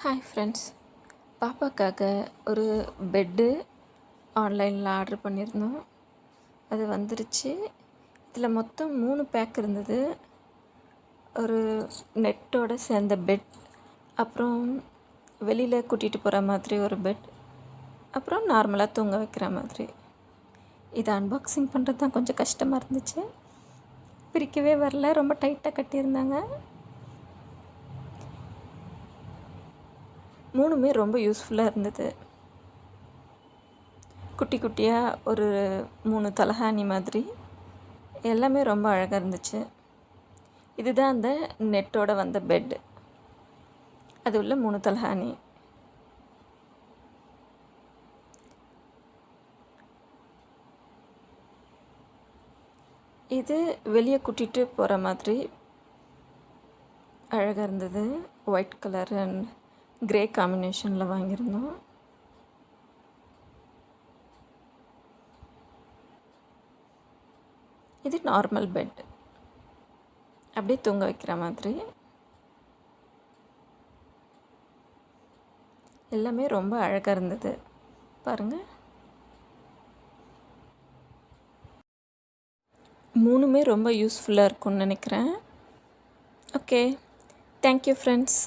Hi friends, பாப்பாக்காக ஒரு bed ஆன்லைனில் order பண்ணியிருந்தோம். அது வந்துருச்சு. இதில் மொத்தம் 3 பேக் இருந்தது. ஒரு நெட்டோடு சேர்ந்த பெட், அப்புறம் வெளியில் கூட்டிகிட்டு போகிற மாதிரி ஒரு பெட், அப்புறம் நார்மலாக தூங்க வைக்கிற மாதிரி. இதை அன்பாக்சிங் பண்ணுறது தான் கொஞ்சம் கஷ்டமாக இருந்துச்சு. பிரிக்கவே வரல, ரொம்ப டைட்டாக கட்டியிருந்தாங்க. 3மே ரொம்ப யூஸ்ஃபுல்லாக இருந்தது. குட்டி குட்டியாக ஒரு 3 தலகாணி மாதிரி எல்லாமே ரொம்ப அழகாக இருந்துச்சு. இதுதான் அந்த நெட்டோட வந்த பெட். அது உள்ள 3 தலகாணி. இது வெளியே கூட்டிகிட்டு போகிற மாதிரி அழகாக இருந்தது. ஒயிட் கலர் அண்ட் கிரே காம்பினேஷனில் வாங்கியிருந்தோம். இது நார்மல் பெட், அப்படியே தூங்க வைக்கிற மாதிரி. எல்லாமே ரொம்ப அழகாக இருந்தது. பாருங்கள், 3மே ரொம்ப யூஸ்ஃபுல்லாக இருக்கும்னு நினைக்கிறேன். Okay, thank you friends.